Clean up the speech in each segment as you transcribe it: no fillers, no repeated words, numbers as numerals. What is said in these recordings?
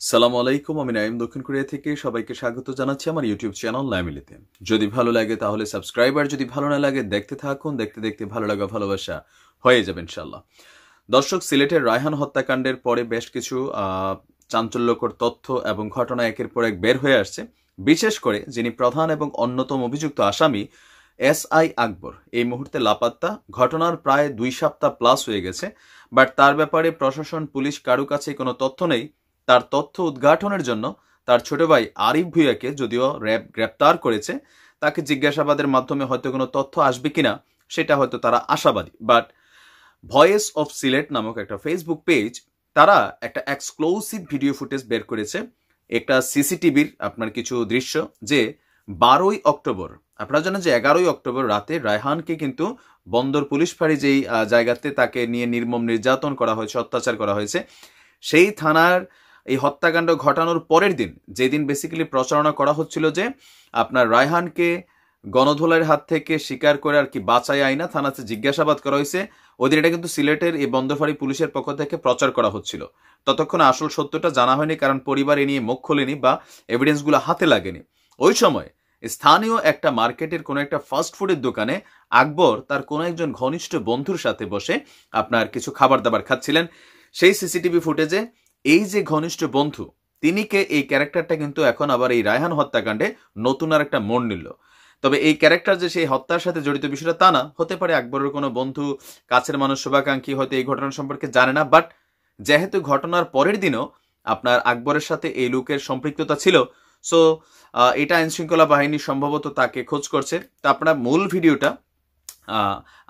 সালামু আলাইকুম, আমি নাইম দক্ষিণ কোরিয়া থেকে সবাইকে স্বাগত জানাচ্ছি আমার ইউটিউব চ্যানেল লাইমিলিতে। যদি ভালো লাগে তাহলে সাবস্ক্রাইব, আর যদি ভালো না লাগে দেখতে থাকুন, দেখতে দেখতে ভালো লাগা ভালোবাসা হয়ে যাবে ইনশাল্লাহ। দর্শক, সিলেটের রায়হান হত্যাকাণ্ডের পরে বেশ কিছু চাঞ্চল্যকর তথ্য এবং ঘটনা একের পর এক বের হয়ে আসছে। বিশেষ করে যিনি প্রধান এবং অন্যতম অভিযুক্ত আসামি SI আকবর এই মুহূর্তে লাপাত্তা। ঘটনার প্রায় 2 সপ্তাহ প্লাস হয়ে গেছে, বাট তার ব্যাপারে প্রশাসন, পুলিশ কারো কাছে কোনো তথ্য নেই। তার তথ্য উদ্ঘাটনের জন্য তার ছোট ভাই আরিফ ভুঁইয়াকে যদিও র্যাব গ্রেপ্তার করেছে, তাকে জিজ্ঞাসাবাদের মাধ্যমে হয়তো কোনো তথ্য আসবে কিনা সেটা হয়তো তারা আশাবাদী। বাট ভয়েস অফ সিলেট নামক একটা ফেসবুক পেজ, তারা একটা এক্সক্লুসিভ ভিডিও ফুটেজ বের করেছে, একটা সিসিটিভির আপনার কিছু দৃশ্য, যে 12ই অক্টোবর, আপনারা জানেন যে 11ই অক্টোবর রাতে রায়হানকে কিন্তু বন্দর পুলিশ ফাঁড়ি যেই জায়গাতে তাকে নিয়ে নির্মম নির্যাতন করা হয়েছে, অত্যাচার করা হয়েছে, সেই থানার এই হত্যাকাণ্ড ঘটানোর পরের দিন, যেদিন বেসিক্যালি প্রচারণা করা হচ্ছিল যে আপনার রায়হানকে গণধোলার হাত থেকে শিকার করে আর কি বাঁচাই আইনা থানাতে জিজ্ঞাসাবাদ করা হয়েছে, ওই দিন এটা কিন্তু সিলেটের এই বন্দরফাঁড়ি পুলিশের পক্ষ থেকে প্রচার করা হচ্ছিল। ততক্ষণ আসল সত্যটা জানা হয়নি, কারণ পরিবার এ নিয়ে মুখ খোলেনি বা এভিডেন্সগুলো হাতে লাগেনি। ওই সময় স্থানীয় একটা মার্কেটের কোনো একটা ফাস্ট ফুডের দোকানে আকবর তার কোনো একজন ঘনিষ্ঠ বন্ধুর সাথে বসে আপনার কিছু খাবার দাবার খাচ্ছিলেন। সেই সিসিটিভি ফুটেজে এই যে ঘনিষ্ঠ বন্ধু, তিনিকে এই ক্যারেক্টারটা কিন্তু এখন আবার এই রায়হান হত্যাকাণ্ডে নতুন আর একটা মোড় নিল। তবে এই ক্যারেক্টার যে সেই হত্যার সাথে জড়িত বিষয়টা তা না, হতে পারে আকবরের কোনো বন্ধু, কাছের মানুষ, শুভাকাঙ্ক্ষী হয়তো এই ঘটনা সম্পর্কে জানে না। বাট যেহেতু ঘটনার পরের দিনও আপনার আকবরের সাথে এই লোকের সম্পৃক্ততা ছিল, সো এটা আইনশৃঙ্খলা বাহিনী সম্ভবত তাকে খোঁজ করছে। তো আপনার মূল ভিডিওটা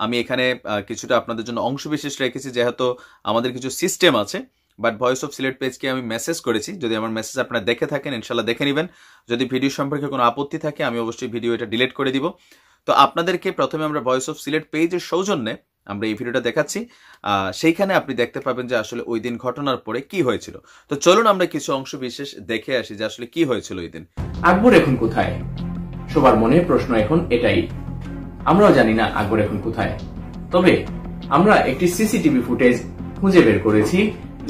আমি এখানে কিছুটা আপনাদের জন্য অংশবিশেষ রেখেছি, যেহেতু আমাদের কিছু সিস্টেম আছে। বাট ভয়েস অফ সিলেট পেজকে আমি মেসেজ করেছি, যদি আমার মেসেজ আপনারা দেখে থাকেন ইনশাল্লাহ দেখে নেবেন। যদি ভিডিও সম্পর্কে কোনো আপত্তি থাকে আমি অবশ্যই ভিডিও এটা ডিলিট করে দিব। তো আপনাদেরকে প্রথমে আমরা ভয়েস অফ সিলেট পেজের সৌজন্যে আমরা এই ভিডিওটা দেখাচ্ছি, সেইখানে আপনি দেখতে পাবেন যে আসলে ওই দিন ঘটনার পরে কি হয়েছিল। তো চলুন আমরা কিছু অংশ বিশেষ দেখে আসি যে আসলে কি হয়েছিল ওই দিন। আকবর এখন কোথায়? সবার মনে প্রশ্ন এখন এটাই। আমরাও জানি না আকবর এখন কোথায়। তবে আমরা একটি সিসিটিভি ফুটেজ খুঁজে বের করেছি,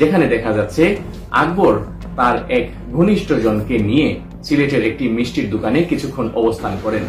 যেখানে দেখা যাচ্ছে আকবর তার এক ঘনিষ্ঠ জনকে নিয়ে সিলেটের একটি মিষ্টির দোকানে কিছুক্ষণ অবস্থান করেন।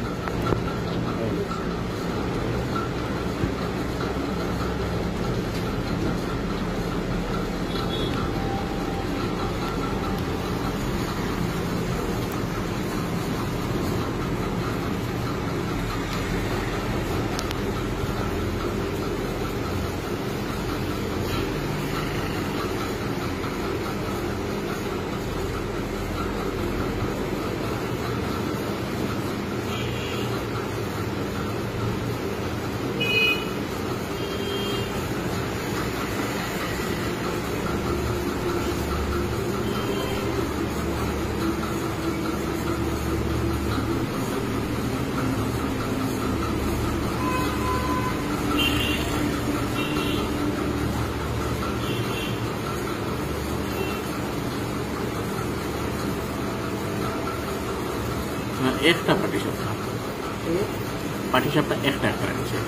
একটা পাটিসাপটা একটা আছে।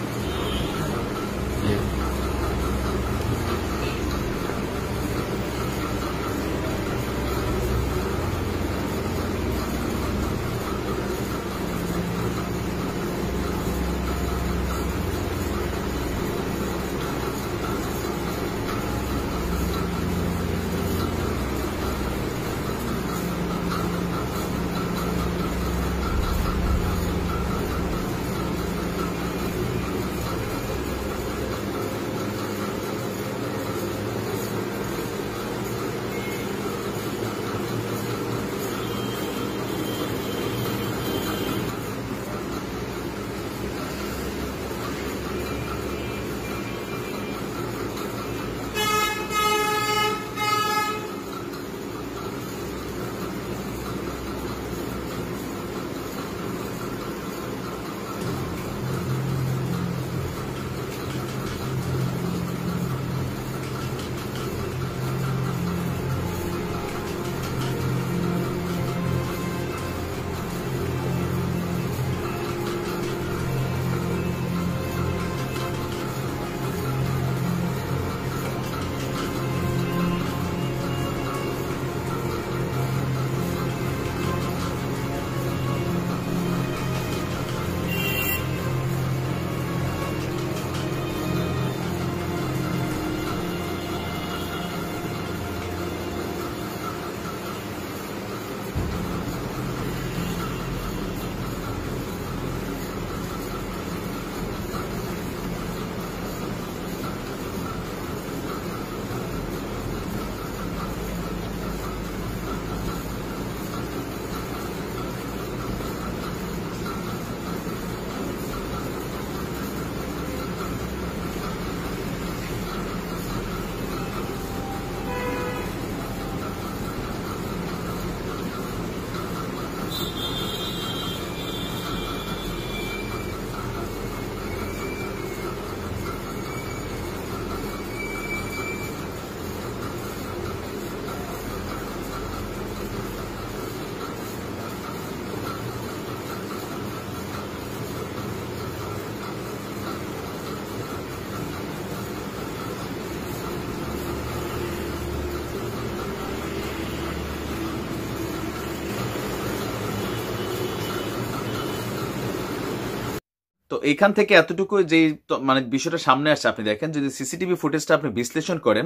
তো এইখান থেকে এতটুকু যে মানে বিষয়টা সামনে আসছে, আপনি দেখেন যদি সিসিটিভি ফুটেজটা আপনি বিশ্লেষণ করেন,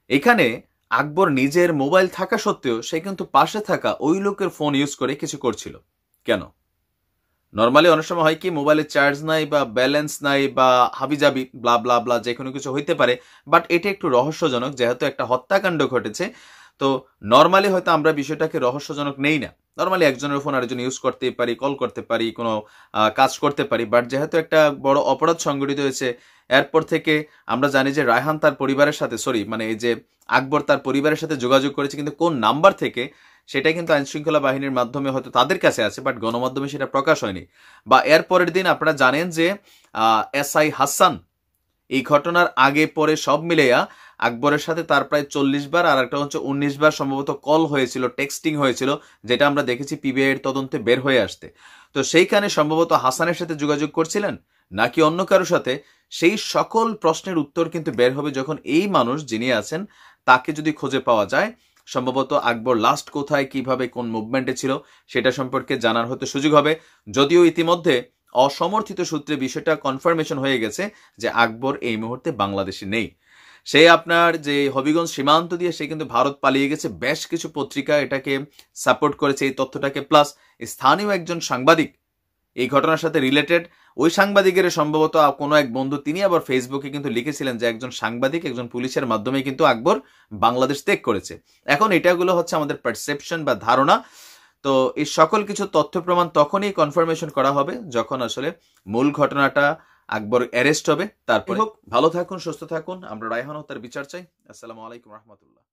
এখানে আকবর নিজের মোবাইল থাকা সত্ত্বেও সে কিন্তু পাশে থাকা ওই লোকের ফোন ইউজ করে কিছু করছিল। কেন? নর্মালি অনেক সময় হয় কি, মোবাইলে চার্জ নাই বা ব্যালেন্স নাই বা হাবিজাবি ব্লা ব্লা ব্লা যে কোনো কিছু হইতে পারে, বাট এটা একটু রহস্যজনক, যেহেতু একটা হত্যাকাণ্ড ঘটেছে। তো নর্মালি হয়তো আমরা বিষয়টাকে রহস্যজনক নেই না, নর্মালি একজনের ফোন আরেকজন ইউজ করতে পারি, কল করতে পারি, কোনো কাজ করতে পারি, বাট যেহেতু একটা বড় অপরাধ সংঘটিত হয়েছে, এরপর থেকে আমরা জানি যে রায়হান তার পরিবারের সাথে মানে এই যে আকবর তার পরিবারের সাথে যোগাযোগ করেছে, কিন্তু কোন নাম্বার থেকে সেটা কিন্তু আইনশৃঙ্খলা বাহিনীর মাধ্যমে হয়তো তাদের কাছে আছে, বাট গণমাধ্যমে সেটা প্রকাশ হয়নি। বা এর পরের দিন আপনারা জানেন যে SI হাসান এই ঘটনার আগে পরে সব মিলেয়া আকবরের সাথে তার প্রায় 40 বার আর একটা হচ্ছে 19 বার সম্ভবত কল হয়েছিল, টেক্সটিং হয়েছিল, যেটা আমরা দেখেছি PBI এর তদন্তে বের হয়ে আসতে। তো সেইখানে সম্ভবত হাসানের সাথে যোগাযোগ করছিলেন নাকি অন্য কারোর সাথে, সেই সকল প্রশ্নের উত্তর কিন্তু বের হবে যখন এই মানুষ যিনি আছেন তাকে যদি খুঁজে পাওয়া যায়। সম্ভবত আকবর লাস্ট কোথায়, কিভাবে, কোন মুভমেন্টে ছিল সেটা সম্পর্কে জানার হতে সুযোগ হবে। যদিও ইতিমধ্যে অসমর্থিত সূত্রে বিষয়টা কনফার্মেশন হয়ে গেছে যে আকবর এই মুহূর্তে বাংলাদেশে নেই। সে আপনার যে হবিগঞ্জ সীমান্ত দিয়ে সে কিন্তু ভারত পালিয়ে গেছে। বেশ কিছু পত্রিকা এটাকে সাপোর্ট করেছে এই তথ্যটাকে, প্লাস স্থানীয় একজন সাংবাদিক এই ঘটনার সাথে রিলেটেড, ওই সাংবাদিকের সম্ভবত কোনো এক বন্ধু তিনি আবার ফেসবুকে কিন্তু লিখেছিলেন যে একজন সাংবাদিক একজন পুলিশের মাধ্যমে কিন্তু আকবর বাংলাদেশ ত্যাগ করেছে। এখন এটাগুলো হচ্ছে আমাদের পারসেপশন বা ধারণা। তো এই সকল কিছু তথ্য প্রমাণ তখনই কনফার্মেশন করা হবে যখন আসলে মূল ঘটনাটা আকবর অ্যারেস্ট হবে। তারপরে হোক, ভালো থাকুন, সুস্থ থাকুন। আমরা রায়হান হত্যার বিচার চাই। আসসালামু আলাইকুম রহমতুল্লাহ।